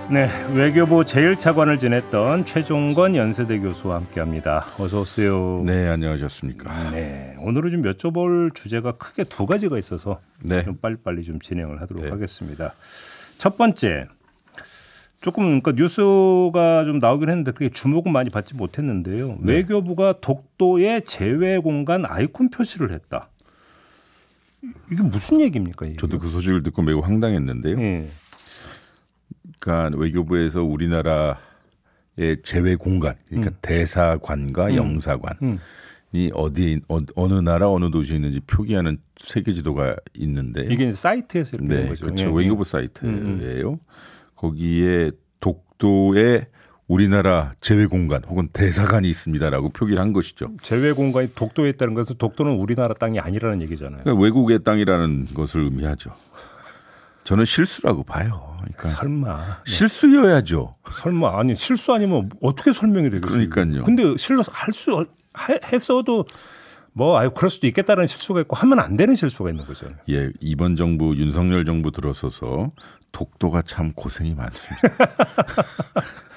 네, 외교부 제1차관을 지냈던 최종건 연세대 교수와 함께합니다. 어서 오세요. 네, 안녕하셨습니까. 네, 오늘은 좀 여쭤볼 주제가 크게 두 가지가 있어서 네. 좀 빨리빨리 좀 진행을 하도록 하겠습니다. 첫 번째, 조금 그러니까 뉴스가 좀 나오긴 했는데 그게 주목은 많이 받지 못했는데요. 네. 외교부가 독도의 제외 공간 아이콘 표시를 했다. 이게 무슨 얘기입니까? 이게? 저도 그 소식을 듣고 매우 황당했는데요. 네. 그러니까 외교부에서 우리나라의 제외 공간, 그러니까 대사관과 영사관이 어디에 어느 나라 어느 도시에 있는지 표기하는 세계 지도가 있는데 이게 사이트에서 이렇게 된 거죠. 그렇죠. 외교부 사이트예요. 거기에 독도에 우리나라 제외 공간 혹은 대사관이 있습니다라고 표기를 한 것이죠. 제외 공간이 독도에 있다는 것은 독도는 우리나라 땅이 아니라는 얘기잖아요. 그러니까 외국의 땅이라는 것을 의미하죠. 저는 실수라고 봐요. 그러니까 설마 실수여야죠. 설마 아니 실수 아니면 어떻게 설명이 되겠어요? 그러니까요. 근데 실수 했어도 뭐 아유 그럴 수도 있겠다는 실수가 있고 하면 안 되는 실수가 있는 거잖아요. 예, 이번 정부 윤석열 정부 들어서서 독도가 참 고생이 많습니다.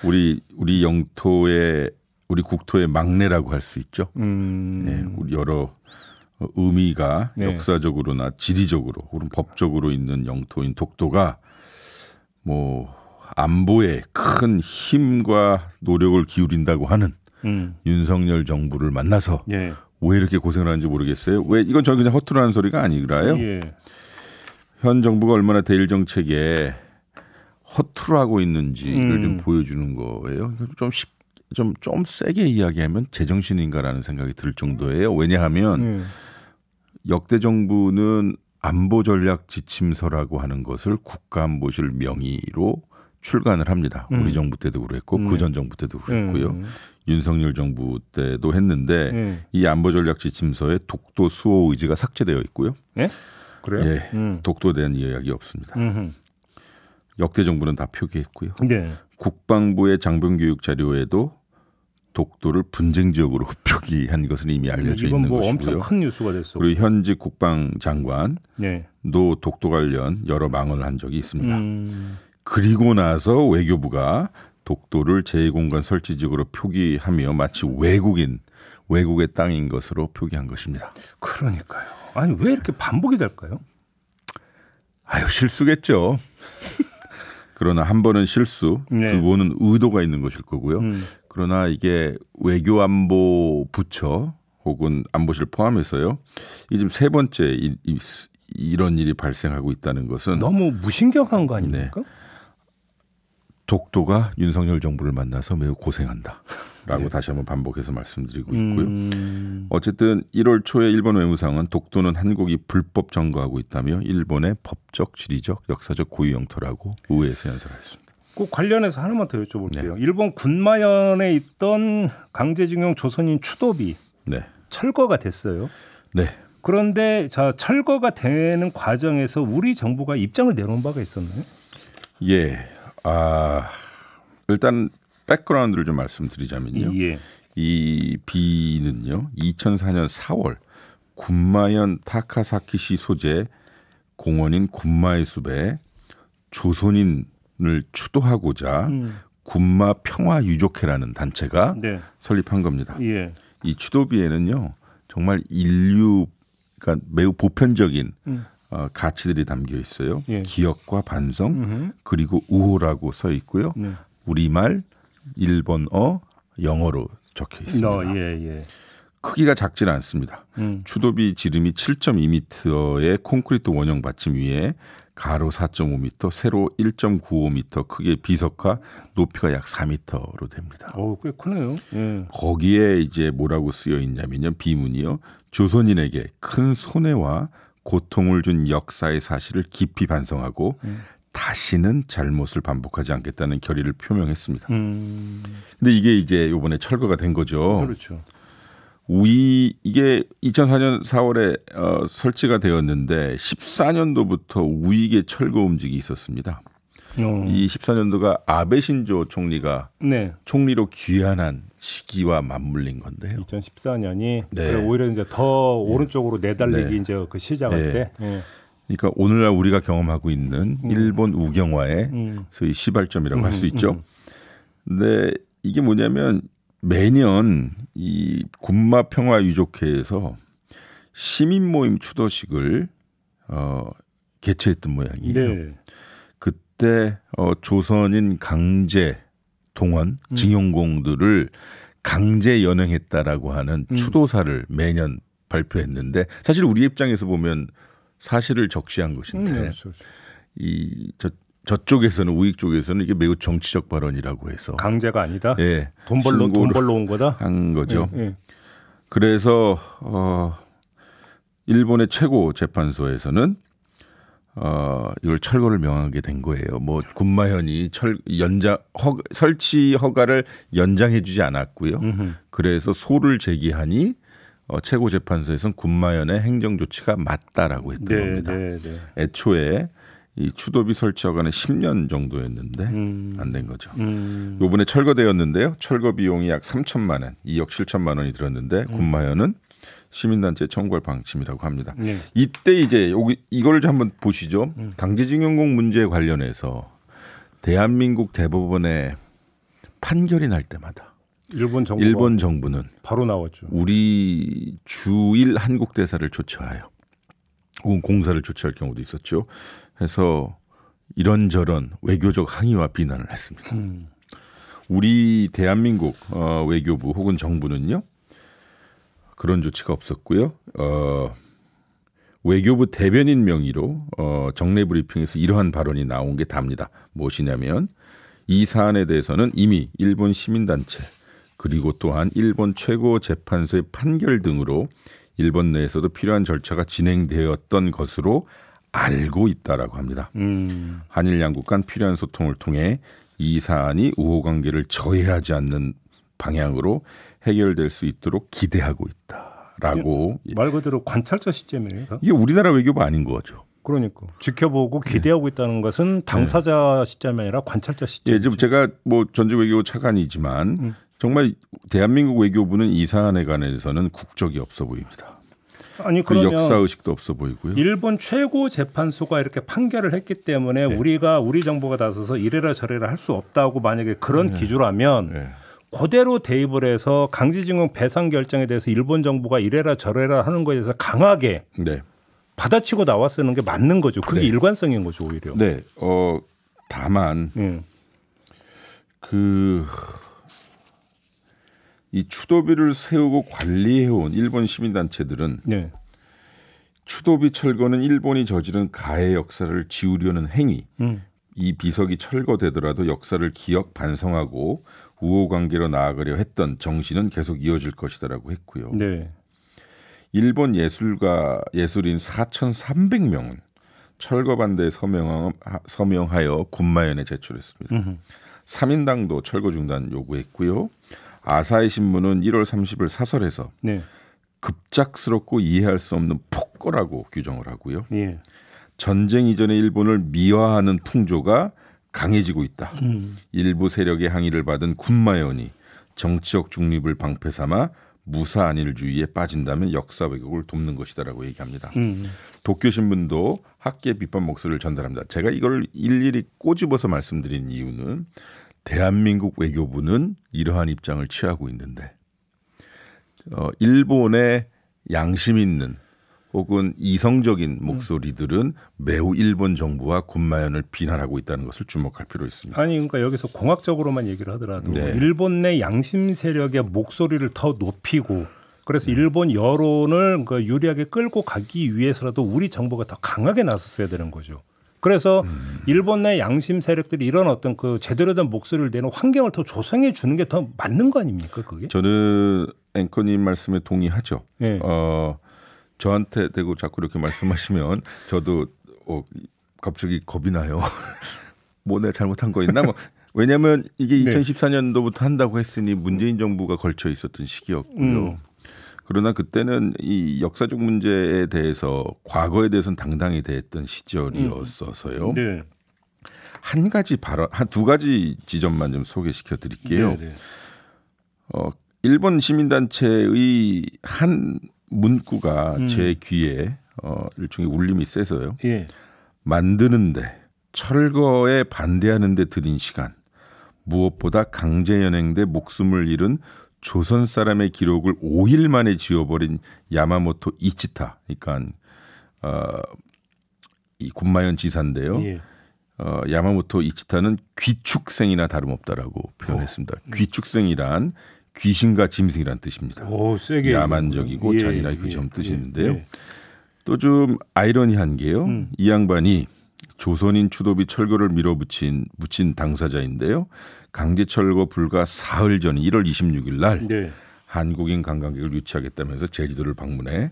우리 영토의 우리 국토의 막내라고 할 수 있죠. 예, 우리 여러 의미가 역사적으로나 지리적으로 혹은 법적으로 있는 영토인 독도가 뭐 안보에 큰 힘과 노력을 기울인다고 하는 윤석열 정부를 만나서 왜 이렇게 고생을 하는지 모르겠어요. 왜 이건 저 그냥 허투루 하는 소리가 아니라요. 현 정부가 얼마나 대일 정책에 허투루 하고 있는지를 좀 보여주는 거예요. 좀 세게 이야기하면 제정신인가라는 생각이 들 정도예요. 왜냐하면 역대 정부는 안보 전략 지침서라고 하는 것을 국가안보실 명의로 출간을 합니다. 우리 정부 때도 그랬고 그전 정부 때도 그랬고요. 윤석열 정부 때도 했는데 이 안보 전략 지침서에 독도 수호 의지가 삭제되어 있고요. 네? 그래요? 예, 독도에 대한 이야기 없습니다. 역대 정부는 다 표기했고요. 네. 국방부의 장병교육 자료에도 독도를 분쟁 지역으로 표기한 것은 이미 알려져 이건 있는 뭐 것이고요. 엄청 큰 뉴스가 됐어. 그리고 현직 국방장관도 독도 관련 여러 망언을 한 적이 있습니다. 그리고 나서 외교부가 독도를 제2공간 설치 지역으로 표기하며 마치 외국의 땅인 것으로 표기한 것입니다. 그러니까요. 아니 왜 이렇게 반복이 될까요? 아유 실수겠죠. 그러나 한 번은 실수, 두 번은 의도가 있는 것일 거고요. 그러나 이게 외교안보 부처 혹은 안보실 포함해서요. 이게 지금 세 번째 이런 일이 발생하고 있다는 것은 너무 무신경한 거 아닙니까? 독도가 윤석열 정부를 만나서 매우 고생한다라고 다시 한번 반복해서 말씀드리고 있고요. 어쨌든 1월 초에 일본 외무상은 독도는 한국이 불법 점거하고 있다며 일본의 법적, 지리적, 역사적 고유 영토라고 의회에서 연설했습니다. 꼭 관련해서 하나만 더 여쭤볼게요. 일본 군마현에 있던 강제징용 조선인 추도비 철거가 됐어요. 네. 그런데 자 철거가 되는 과정에서 우리 정부가 입장을 내놓은 바가 있었나요? 예. 일단 백그라운드를 좀 말씀드리자면요. 이 비는요. 2004년 4월 군마현 타카사키시 소재 공원인 군마의 숲에 조선인을 추도하고자 군마 평화유족회라는 단체가 설립한 겁니다. 이 추도비에는요. 정말 그러니까 매우 보편적인 가치들이 담겨 있어요. 기억과 반성 그리고 우호라고 써 있고요. 우리말, 일본어, 영어로 적혀 있습니다. 크기가 작지는 않습니다. 추도비 지름이 7.2m의 콘크리트 원형 받침 위에 가로 4.5m, 세로 1.95m 크기의 비석화, 높이가 약 4m로 됩니다. 꽤 크네요. 거기에 이제 뭐라고 쓰여 있냐면요. 비문이요. 조선인에게 큰 손해와 고통을 준 역사의 사실을 깊이 반성하고 다시는 잘못을 반복하지 않겠다는 결의를 표명했습니다. 근데 이게 이제 이번에 철거가 된 거죠. 그렇죠. 이게 2004년 4월에 설치가 되었는데 14년도부터 우익의 철거 움직이 있었습니다. 이 14년도가 아베 신조 총리가 총리로 귀환한 시기와 맞물린 건데요. 2014년이 오히려 이제 더 오른쪽으로 내달리기 이제 그 시작할 때. 그러니까 오늘날 우리가 경험하고 있는 일본 우경화의 소위 시발점이라고 할 수 있죠. 근데 이게 뭐냐면 매년 이 군마 평화 유족회에서 시민 모임 추도식을 개최했던 모양이에요. 네. 그때 조선인 강제 동원 징용공들을 강제 연행했다라고 하는 추도사를 매년 발표했는데 사실 우리 입장에서 보면 사실을 적시한 것인데 저쪽에서는 우익 쪽에서는 이게 매우 정치적 발언이라고 해서 강제가 아니다. 예, 돈 벌러 온 거다. 한 거죠. 그래서 일본의 최고 재판소에서는 이걸 철거를 명하게 된 거예요. 뭐 군마현이 설치 허가를 연장해주지 않았고요. 그래서 소를 제기하니 최고 재판소에서는 군마현의 행정 조치가 맞다라고 했던 겁니다. 애초에 이 추도비 설치 허가는 10년 정도였는데 안 된 거죠. 이번에 철거되었는데요. 철거 비용이 약 3천만 원, 2억 7천만 원이 들었는데 군마현은 시민단체 청구할 방침이라고 합니다. 이때 이제 이걸 한번 보시죠. 강제징용공 문제에 관련해서 대한민국 대법원의 판결이 날 때마다 일본 정부는 바로 나왔죠. 우리 주일 한국 대사를 조처하여 혹은 공사를 조치할 경우도 있었죠. 해서 이런저런 외교적 항의와 비난을 했습니다. 우리 대한민국 외교부 혹은 정부는요. 그런 조치가 없었고요. 외교부 대변인 명의로 정례 브리핑에서 이러한 발언이 나온 게 답니다. 무엇이냐면 이 사안에 대해서는 이미 일본 시민단체 그리고 또한 일본 최고재판소의 판결 등으로 일본 내에서도 필요한 절차가 진행되었던 것으로 알고 있다라고 합니다. 한일 양국 간 필요한 소통을 통해 이 사안이 우호관계를 저해하지 않는 방향으로 해결될 수 있도록 기대하고 있다라고. 말 그대로 관찰자 시점이에요. 이게 우리나라 외교부 아닌 거죠. 그러니까 지켜보고 기대하고 있다는 것은 당사자 시점이 아니라 관찰자 시점. 예, 지금 제가 뭐 전직 외교부 차관이지만 정말 대한민국 외교부는 이 사안에 관해서는 국적이 없어 보입니다. 아니 그러면 역사 의식도 없어 보이고요. 일본 최고 재판소가 이렇게 판결을 했기 때문에 우리 정부가 나서서 이래라 저래라 할 수 없다고 만약에 그런 기조라면 그대로 대입을 해서 강제징용 배상 결정에 대해서 일본 정부가 이래라 저래라 하는 것에 대해서 강하게 받아치고 나왔는 게 맞는 거죠. 그게 일관성인 거죠, 오히려. 네. 다만 이 추도비를 세우고 관리해온 일본 시민단체들은 추도비 철거는 일본이 저지른 가해 역사를 지우려는 행위, 이 비석이 철거되더라도 역사를 기억 반성하고 우호관계로 나아가려 했던 정신은 계속 이어질 것이다라고 했고요. 일본 예술인 4,300명은 철거 반대에 서명하여 군마현에 제출했습니다. 3인당도 철거 중단 요구했고요. 아사히 신문은 1월 30일 사설에서 급작스럽고 이해할 수 없는 폭거라고 규정을 하고요. 전쟁 이전의 일본을 미화하는 풍조가 강해지고 있다. 일부 세력의 항의를 받은 군마현이 정치적 중립을 방패 삼아 무사 안일주의에 빠진다면 역사 왜곡을 돕는 것이다라고 얘기합니다. 도쿄신문도 학계 비판 목소리를 전달합니다. 제가 이걸 일일이 꼬집어서 말씀드린 이유는 대한민국 외교부는 이러한 입장을 취하고 있는데 일본의 양심 있는 혹은 이성적인 목소리들은 매우 일본 정부와 군마현을 비난하고 있다는 것을 주목할 필요 있습니다. 아니 그러니까 여기서 공학적으로만 얘기를 하더라도 일본 내 양심 세력의 목소리를 더 높이고 그래서 일본 여론을 유리하게 끌고 가기 위해서라도 우리 정부가 더 강하게 나섰어야 되는 거죠. 그래서 일본 내 양심 세력들이 이런 어떤 제대로 된 목소리를 내는 환경을 더 조성해 주는 게 더 맞는 거 아닙니까, 그게? 저는 앵커님 말씀에 동의하죠. 저한테 대고 자꾸 이렇게 말씀하시면 저도 갑자기 겁이 나요. 뭐 내가 잘못한 거 있나? 왜냐하면 이게 2014년도부터 한다고 했으니 문재인 정부가 걸쳐 있었던 시기였고요. 그러나 그때는 이 역사적 문제에 대해서 과거에 대해서는 당당히 대했던 시절이었어서요. 두 가지 지점만 좀 소개시켜 드릴게요. 일본 시민단체의 한 문구가 제 귀에 일종의 울림이 세서요. 예. 만드는데 철거에 반대하는데 들인 시간, 무엇보다 강제연행돼 목숨을 잃은 조선 사람의 기록을 5일 만에 지워버린 야마모토 이치타, 그러니까 이 군마현 지사인데요. 예. 야마모토 이치타는 귀축생이나 다름없다라고 표현했습니다. 귀축생이란 귀신과 짐승이란 뜻입니다. 오, 세게 야만적이고 예, 잔인하게 그 점 뜻인데요. 예. 또 좀 아이러니한 게요. 이 양반이 조선인 추도비 철거를 밀어붙인 당사자인데요. 강제 철거 불과 사흘 전 1월 26일 날 네. 한국인 관광객을 유치하겠다면서 제주도를 방문해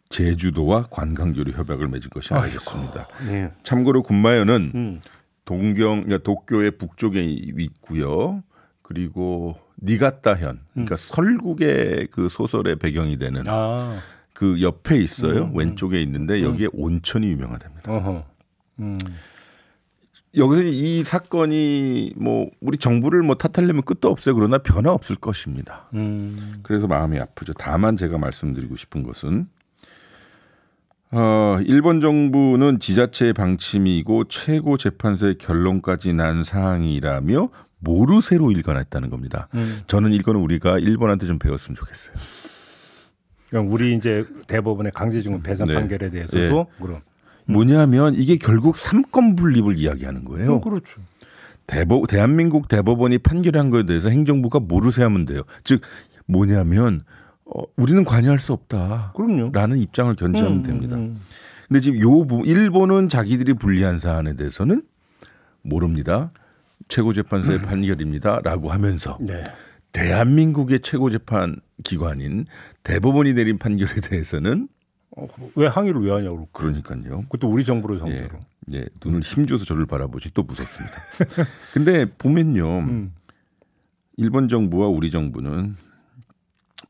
제주도와 관광교류 협약을 맺은 것이 알려졌습니다. 네. 참고로 군마현은 도쿄의 북쪽에 있고요. 그리고 니가타현, 그러니까 설국의 그 소설의 배경이 되는 그 옆에 있어요. 왼쪽에 있는데 여기에 온천이 유명하답니다. 여기서 이 사건이 뭐 우리 정부를 뭐 탓하려면 끝도 없어요. 그러나 변화 없을 것입니다. 그래서 마음이 아프죠. 다만 제가 말씀드리고 싶은 것은 일본 정부는 지자체의 방침이고 최고 재판소의 결론까지 난 사항이라며 모르쇠로 일관했다는 겁니다. 저는 이거는 우리가 일본한테 좀 배웠으면 좋겠어요. 그럼 우리 이제 대법원의 강제징용 배상 네. 판결에 대해서도 네. 그럼 뭐냐면 이게 결국 삼권 분립을 이야기하는 거예요. 그렇죠. 대한민국 대법원이 판결한 거에 대해서 행정부가 모르쇠하면 돼요. 즉 뭐냐면 우리는 관여할 수 없다. 그럼요. 라는 입장을 견지하면 됩니다. 근데 지금 일본은 자기들이 불리한 사안에 대해서는 모릅니다. 최고재판소의 판결입니다라고 하면서 네. 대한민국의 최고재판 기관인 대법원이 내린 판결에 대해서는 왜 항의를 왜 하냐고. 그러니까요. 그것도 우리 정부를 상대로. 예, 눈을 힘줘서 저를 바라보지 또 무섭습니다. 근데 보면요. 일본 정부와 우리 정부는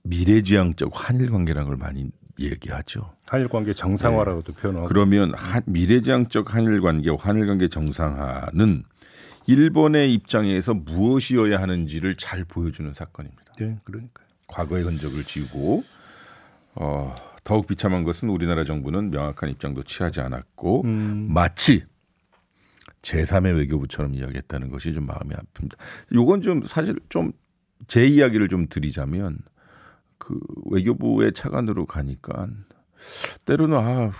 미래지향적 한일 관계라는 걸 많이 얘기하죠. 한일 관계 정상화라고도 표현하고. 그러면 미래지향적 한일 관계와 한일 관계 정상화는 일본의 입장에서 무엇이어야 하는지를 잘 보여주는 사건입니다. 네, 그러니까. 과거의 흔적을 지우고 더욱 비참한 것은 우리나라 정부는 명확한 입장도 취하지 않았고 마치 제3의 외교부처럼 이야기했다는 것이 좀 마음이 아픕니다. 이건 좀 사실 좀 제 이야기를 좀 드리자면 그 외교부의 차관으로 가니까 때로는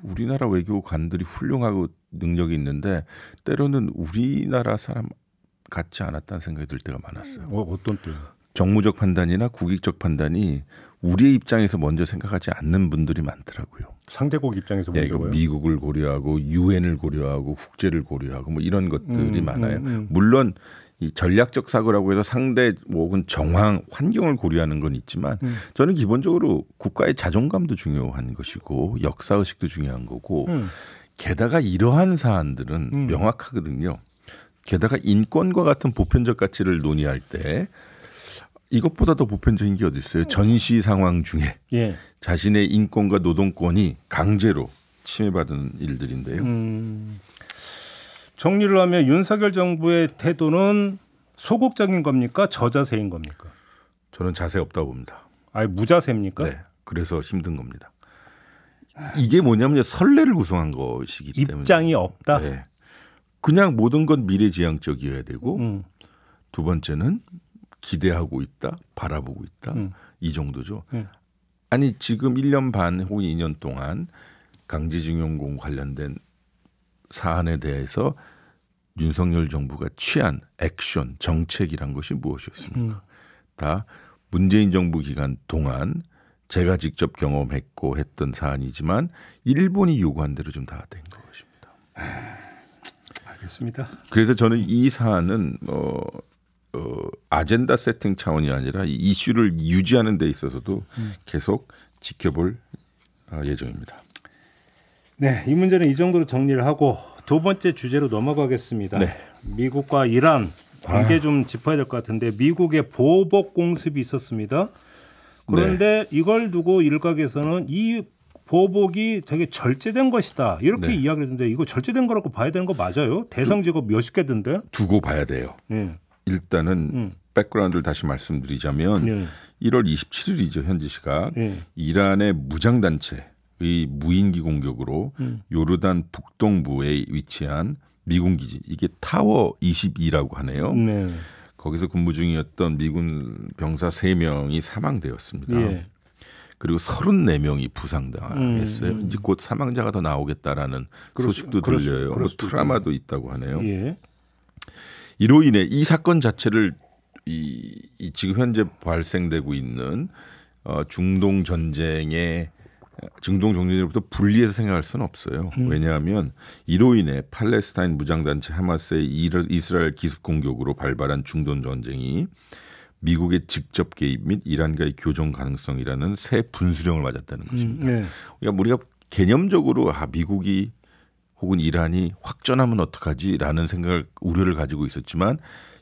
우리나라 외교관들이 훌륭하고 능력이 있는데 때로는 우리나라 사람 같지 않았다는 생각이 들 때가 많았어요. 어떤 때요? 정무적 판단이나 국익적 판단이 우리의 입장에서 먼저 생각하지 않는 분들이 많더라고요. 상대국 입장에서 먼저 미국을 고려하고 유엔을 고려하고 국제를 고려하고 뭐 이런 것들이 많아요. 물론 이 전략적 사고라고 해서 상대 혹은 정황, 환경을 고려하는 건 있지만 저는 기본적으로 국가의 자존감도 중요한 것이고 역사의식도 중요한 거고 게다가 이러한 사안들은 명확하거든요. 게다가 인권과 같은 보편적 가치를 논의할 때 이것보다 더 보편적인 게 어디 있어요? 전시 상황 중에 자신의 인권과 노동권이 강제로 침해받은 일들인데요. 정리를 하면 윤석열 정부의 태도는 소극적인 겁니까? 저자세인 겁니까? 저는 자세 없다고 봅니다. 아예 무자세입니까? 네. 그래서 힘든 겁니다. 이게 뭐냐면 설레를 구성한 것이기 때문에. 입장이 없다? 네. 그냥 모든 건 미래지향적이어야 되고 두 번째는 기대하고 있다, 바라보고 있다. 이 정도죠. 아니 지금 1년 반 혹은 2년 동안 강제징용 관련된 사안에 대해서 윤석열 정부가 취한 액션, 정책이란 것이 무엇이었습니까? 다 문재인 정부 기간 동안 제가 직접 경험했고 했던 사안이지만 일본이 요구한 대로 좀 다 된 것입니다. 알겠습니다. 그래서 저는 이 사안은 아젠다 세팅 차원이 아니라 이 이슈를 유지하는 데 있어서도 계속 지켜볼 예정입니다. 네, 이 문제는 이 정도로 정리를 하고 두 번째 주제로 넘어가겠습니다. 네. 미국과 이란 관계 좀 짚어야 될 것 같은데 미국의 보복 공습이 있었습니다. 그런데 이걸 두고 일각에서는 이 보복이 되게 절제된 것이다 이렇게 이야기를 했는데 이거 절제된 거라고 봐야 되는 거 맞아요? 대상 제거 몇십 개던데? 두고 봐야 돼요. 일단은 백그라운드를 다시 말씀드리자면 1월 27일이죠 현지 시각 이란의 무장단체 이 무인기 공격으로 요르단 북동부에 위치한 미군 기지, 이게 타워 22라고 하네요. 네. 거기서 근무 중이었던 미군 병사 3명이 사망되었습니다. 예. 그리고 34명이 부상당했어요. 이제 곧 사망자가 더 나오겠다라는 소식도 들려요. 트라우마도 있다고 하네요. 예. 이로 인해 이 사건 자체를 이 지금 현재 발생되고 있는 중동 전쟁으로부터 분리해서 생각할 수는 없어요. 왜냐하면 이로 인해 팔레스타인 무장단체 하마스의 이스라엘 기습 공격으로 발발한 중동 전쟁이 미국의 직접 개입 및 이란과의 교전 가능성이라는 새 분수령을 맞았다는 것입니다. 네. 그러니까 우리가 개념적으로 미국이 혹은 이란이 확전하면 어떡하지라는 생각을 우려를 가지고 있었지만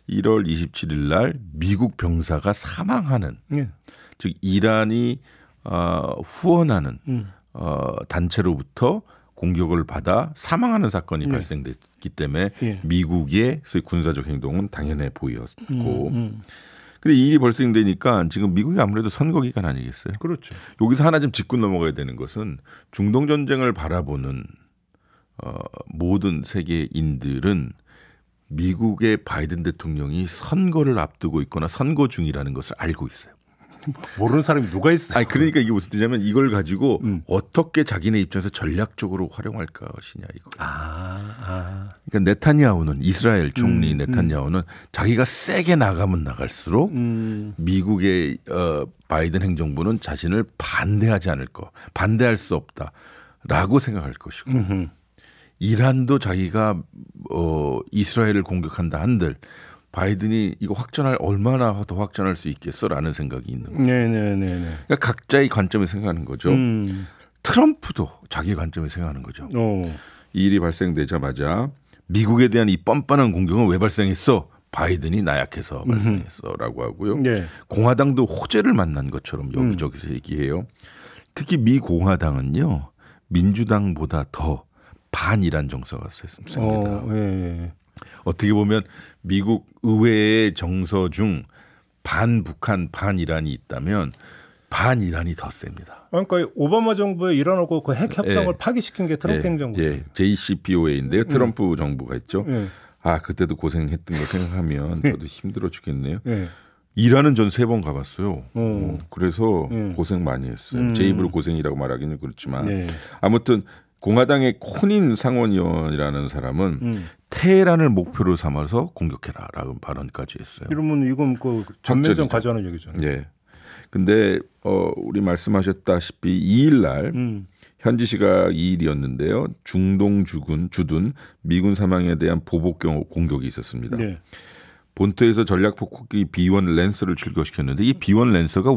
1월 27일 날 미국 병사가 사망하는 네. 즉 이란이 후원하는 단체로부터 공격을 받아 사망하는 사건이 발생됐기 때문에 미국의 소위 군사적 행동은 당연해 보였고 근데 이 일이 발생되니까 지금 미국이 아무래도 선거 기간 아니겠어요? 그렇죠. 여기서 하나 좀 짚고 넘어가야 되는 것은 중동 전쟁을 바라보는 모든 세계인들은 미국의 바이든 대통령이 선거를 앞두고 있거나 선거 중이라는 것을 알고 있어요. 모르는 사람이 누가 있어요? 아니 그러니까 이게 무슨 뜻이냐면 이걸 가지고 어떻게 자기네 입장에서 전략적으로 활용할 것이냐 이거. 그러니까 네타냐후는 이스라엘 총리 네타냐후는 자기가 세게 나가면 나갈수록 미국의 바이든 행정부는 자신을 반대할 수 없다라고 생각할 것이고 이란도 자기가 이스라엘을 공격한다 한들 바이든이 이거 얼마나 더 확전할 수 있겠어라는 생각이 있는 거죠. 네네네. 그러니까 각자의 관점에 생각하는 거죠. 트럼프도 자기의 관점에 생각하는 거죠. 이 일이 발생되자마자 미국에 대한 이 뻔뻔한 공격은 왜 발생했어? 바이든이 나약해서 발생했어라고 하고요. 네. 공화당도 호재를 만난 것처럼 여기저기서 얘기해요. 특히 미 공화당은요 민주당보다 더 반이란 정서가 셉니다. 네. 어떻게 보면 미국 의회의 정서 중 반북한 반이란이 있다면 반이란이 더 셉니다. 그러니까 오바마 정부에 이란하고 그 핵 협상을 파기시킨 게 트럼프 행정부죠. JCPOA인데요. 트럼프 정부가 있죠. 그때도 고생했던 거 생각하면 저도 힘들어 죽겠네요. 이란은 전 3번 가봤어요. 그래서 고생 많이 했어요. 제 입으로 고생이라고 말하기는 그렇지만 아무튼 공화당의 코닌 상원의원이라는 사람은 테헤란을 목표로 삼아서 공격해라라는 발언까지 했어요. 이러면 이건 그 전면전 가져가는 얘기잖아요. 네. 근데 우리 말씀하셨다시피 2일 날 현지 시각 2일이었는데요. 중동 주둔 미군 사망에 대한 보복 공격이 있었습니다. 네. 본토에서 전략폭격기 B1 랜서를 출격시켰는데 이 B1 랜서가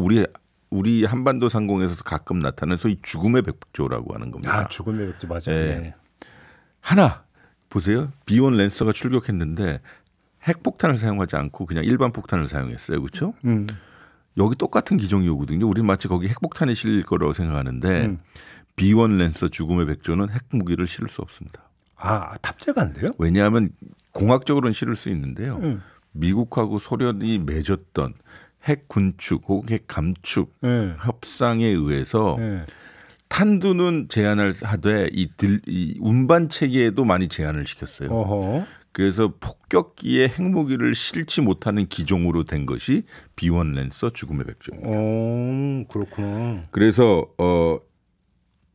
우리 한반도 상공에서 가끔 나타나는 소위 죽음의 백조라고 하는 겁니다. 죽음의 백조 맞아요. 네. 하나 보세요. B1 랜서가 출격했는데 핵폭탄을 사용하지 않고 그냥 일반 폭탄을 사용했어요. 그렇죠? 여기 똑같은 기종이 오거든요. 우리는 마치 거기 핵폭탄이 실릴 거라고 생각하는데 B1 랜서 죽음의 백조는 핵무기를 실을 수 없습니다. 탑재가 안 돼요? 왜냐하면 공학적으로는 실을 수 있는데요. 미국하고 소련이 맺었던 핵 군축 혹은 핵 감축 협상에 의해서 탄두는 제한을 하되 이 운반 체계에도 많이 제한을 시켰어요. 그래서 폭격기에 핵무기를 실지 못하는 기종으로 된 것이 B1 랜서 죽음의 백조입니다. 그렇구나. 그래서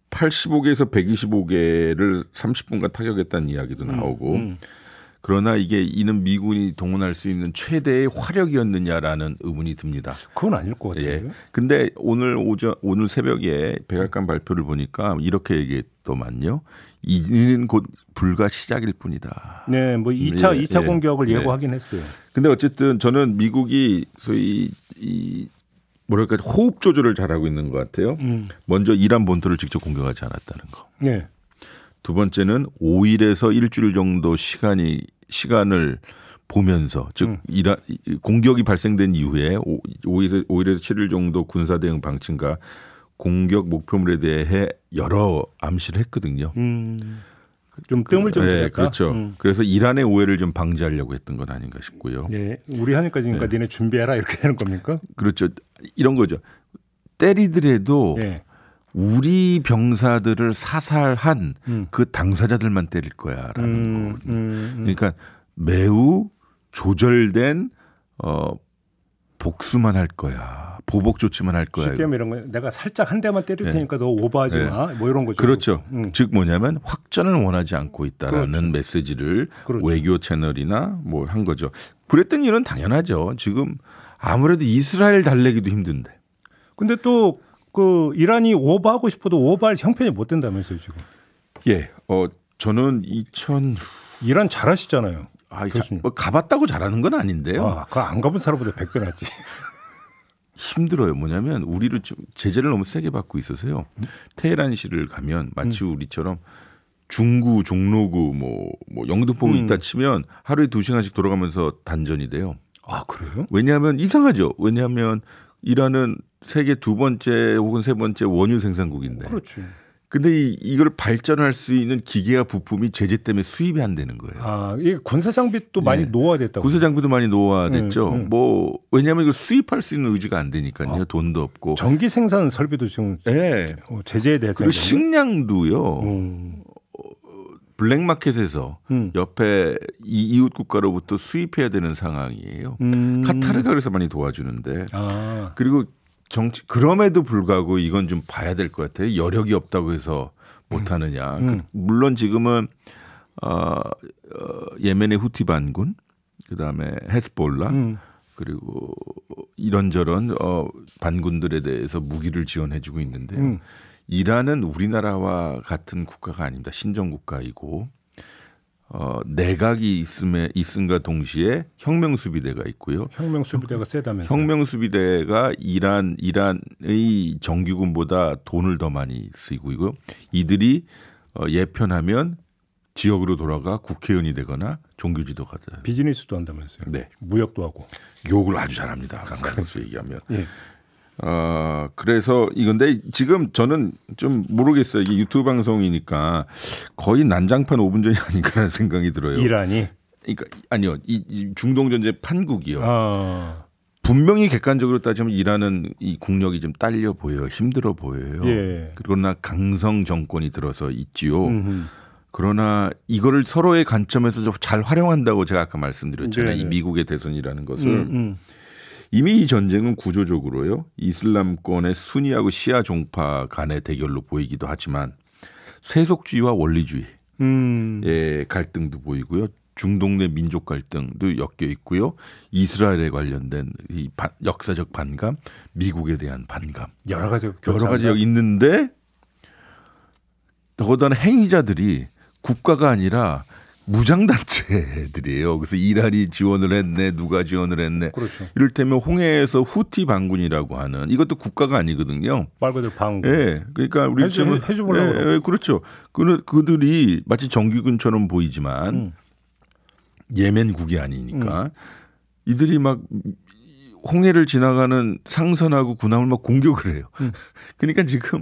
85개에서 125개를 30분간 타격했다는 이야기도 나오고 그러나 이는 미군이 동원할 수 있는 최대의 화력이었느냐라는 의문이 듭니다. 그건 아닐 것 같아요. 근데 오늘 새벽에 백악관 발표를 보니까 이렇게 얘기했더만요. 이는 곧 불과 시작일 뿐이다. 네, 뭐 2차 공격을 예고하긴 했어요. 근데 어쨌든 저는 미국이 소위 호흡 조절을 잘하고 있는 것 같아요. 먼저 이란 본토를 직접 공격하지 않았다는 거. 네. 두 번째는 5일에서 일주일 정도 시간을 보면서 즉 공격이 발생된 이후에 5일에서 7일 정도 군사 대응 방침과 공격 목표물에 대해 여러 암시를 했거든요. 좀 뜸을 좀 들였다. 그렇죠. 그래서 이란의 오해를 좀 방지하려고 했던 건 아닌가 싶고요. 네, 우리 하니까 그러니까 니네 준비해라 이렇게 되는 겁니까? 그렇죠. 이런 거죠. 때리더라도 우리 병사들을 사살한 그 당사자들만 때릴 거야라는 거거든요. 그러니까 매우 조절된 복수만 할 거야. 보복 조치만 할 거야. 쉽게 이런 거 내가 살짝 한 대만 때릴 테니까 너 오버하지 마. 뭐 이런 거죠. 그렇죠. 즉 뭐냐면 확전을 원하지 않고 있다라는 그렇죠. 메시지를 그렇죠. 외교 채널이나 뭐 한 거죠. 그랬던 일은 당연하죠. 지금 아무래도 이스라엘 달래기도 힘든데. 근데 또 그 이란이 오버하고 싶어도 오버할 형편이 못 된다면서요 지금. 예. 저는 이란 잘하시잖아요. 뭐 가봤다고 잘하는 건 아닌데요. 그거 안 가본 사람보다 100배 낫지. 힘들어요. 뭐냐면 우리를 좀 제재를 너무 세게 받고 있어서요. 테헤란시를 가면 마치 우리처럼 중구, 종로구, 뭐 영등포구 있다 치면 하루에 2시간씩 돌아가면서 단전이 돼요. 아 그래요? 왜냐하면 이상하죠. 왜냐하면 이란은 세계 2번째 혹은 3번째 원유 생산국인데. 그렇지. 근데 이걸 발전할 수 있는 기계와 부품이 제재 때문에 수입이 안 되는 거예요. 이게 군사 장비도 많이 노화됐다고. 군사 장비도 많이 노화됐죠. 뭐 왜냐하면 이걸 수입할 수 있는 의지가 안 되니까요. 돈도 없고. 전기 생산 설비도 지금 제재에 대해서. 그리고 식량도요. 블랙마켓에서 옆에 이웃 국가로부터 수입해야 되는 상황이에요. 카타르가 그래서 많이 도와주는데. 그리고 그럼에도 불구하고 이건 좀 봐야 될 것 같아요. 여력이 없다고 해서 못하느냐. 물론 지금은 예멘의 후티 반군, 그다음에 헤즈볼라, 그리고 이런저런 반군들에 대해서 무기를 지원해주고 있는데요. 이란은 우리나라와 같은 국가가 아닙니다. 신정 국가이고 내각이 있음과 동시에 혁명수비대가 있고요. 혁명수비대가 세다면서요? 혁명수비대가 이란의 정규군보다 돈을 더 많이 쓰이고 있고요. 이들이 예편하면 지역으로 돌아가 국회의원이 되거나 종교지도가 돼요. 비즈니스도 한다면서요? 네. 무역도 하고. 욕을 아주 잘합니다. 강간으로서 얘기하면. 예. 그래서 이건데 지금 저는 좀 모르겠어요. 이게 유튜브 방송이니까 거의 난장판 5분 전이 아닌가라는 생각이 들어요. 이란이? 그러니까 아니요. 이 중동 전쟁 판국이요. 분명히 객관적으로 따지면 이란은 이 국력이 좀 딸려 보여요. 힘들어 보여요. 예. 그러나 강성 정권이 들어서 있지요. 그러나 이거를 서로의 관점에서 잘 활용한다고 제가 아까 말씀드렸잖아요. 이 미국의 대선이라는 것을. 이미 이 전쟁은 구조적으로요. 이슬람권의 순위하고 시아 종파 간의 대결로 보이기도 하지만 세속주의와 원리주의의 갈등도 보이고요. 중동 내 민족 갈등도 엮여 있고요. 이스라엘에 관련된 이 역사적 반감, 미국에 대한 반감. 여러 가지가 있는데 더군다나 행위자들이 국가가 아니라 무장단체들이에요. 그래서 이란이 지원을 했네, 누가 지원을 했네. 그렇죠. 이를테면 홍해에서 후티 반군이라고 하는 이것도 국가가 아니거든요. 말 그대로 반군. 예, 그러니까 우리 해주보려고. 그렇죠. 그들이 마치 정규군처럼 보이지만 예멘국이 아니니까 이들이 막 홍해를 지나가는 상선하고 군함을 막 공격을 해요. 그러니까 지금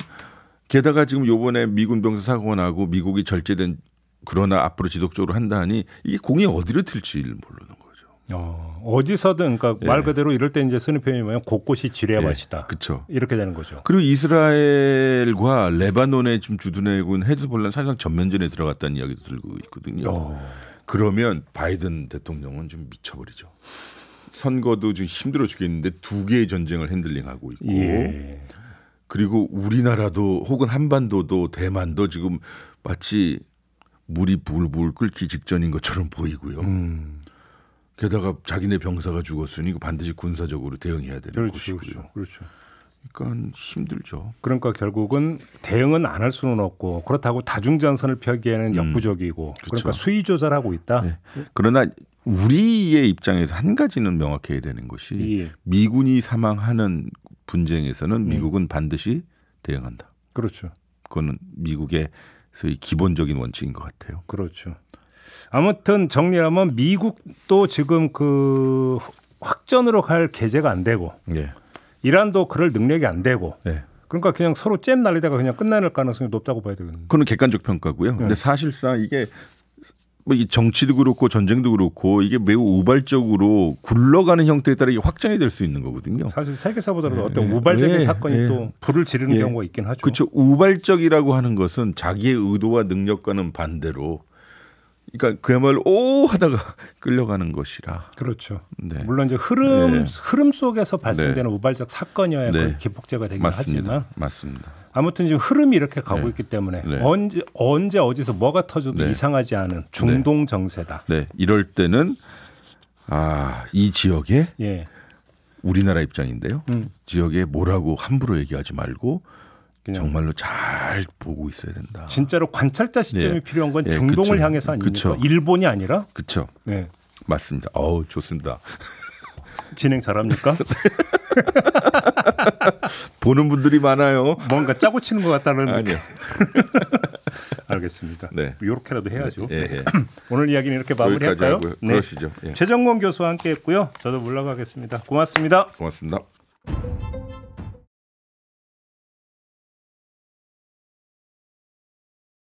게다가 지금 요번에 미군 병사 사고가 나고 미국이 절제된 그러나 앞으로 지속적으로 한다니 이게 공이 어디로 튈지 모르는 거죠. 어디서든 그러니까 말 그대로 이럴 때 이제 쓰는 표현이 뭐냐면 곳곳이 지뢰밭이다. 그렇죠. 이렇게 되는 거죠. 그리고 이스라엘과 레바논에 지금 주둔해군 헤즈볼라는 사실상 전면전에 들어갔다는 이야기도 들고 있거든요. 그러면 바이든 대통령은 좀 미쳐버리죠. 선거도 지금 힘들어 죽겠는데 2개의 전쟁을 핸들링하고 있고 그리고 우리나라도 혹은 한반도도 대만도 지금 마치 물이 불불 끓기 직전인 것처럼 보이고요. 게다가 자기네 병사가 죽었으니 반드시 군사적으로 대응해야 되는 것이고요. 그렇죠. 그러니까 힘들죠. 그러니까 결국은 대응은 안 할 수는 없고 그렇다고 다중전선을 펴기에는 역부족이고 그러니까 수위 조절을 하고 있다. 네. 그러나 우리의 입장에서 한 가지는 명확해야 되는 것이 미군이 사망하는 분쟁에서는 미국은 반드시 대응한다. 그렇죠. 그거는 미국의 기본적인 원칙인 것 같아요. 그렇죠. 아무튼 정리하면 미국도 지금 그 확전으로 갈 계제가 안 되고 이란도 그럴 능력이 안 되고 그러니까 그냥 서로 잼 날리다가 그냥 끝날 가능성이 높다고 봐야 되거든요. 그건 객관적 평가고요. 근데 사실상 이게 뭐 이 정치도 그렇고 전쟁도 그렇고 이게 매우 우발적으로 굴러가는 형태에 따라 이게 확장이 될 수 있는 거거든요. 사실 세계사보다도 어떤 우발적인 사건이 또 불을 지르는 경우가 있긴 하죠. 그렇죠. 우발적이라고 하는 것은 자기의 의도와 능력과는 반대로, 그러니까 그야말로 오 하다가 끌려가는 것이라. 그렇죠. 네. 물론 이제 흐름 속에서 발생되는 우발적 사건이어야 기폭제가 되긴 맞습니다. 하지만 맞습니다. 아무튼 지금 흐름이 이렇게 가고 있기 때문에 언제 어디서 뭐가 터져도 이상하지 않은 중동 정세다. 네, 이럴 때는 이 지역에 우리나라 입장인데요. 지역에 뭐라고 함부로 얘기하지 말고 정말로 잘 보고 있어야 된다. 진짜로 관찰자 시점이 필요한 건 중동을 향해서 아닙니까? 일본이 아니라. 그렇죠. 네, 맞습니다. 좋습니다. 진행 잘합니까? 보는 분들이 많아요. 뭔가 짜고 치는 것 같다는. 아니요. 알겠습니다. 네. 이렇게라도 해야죠. 오늘 이야기는 이렇게 마무리할까요? 그러시죠. 최정권 교수와 함께했고요. 저도 물러가겠습니다. 고맙습니다. 고맙습니다.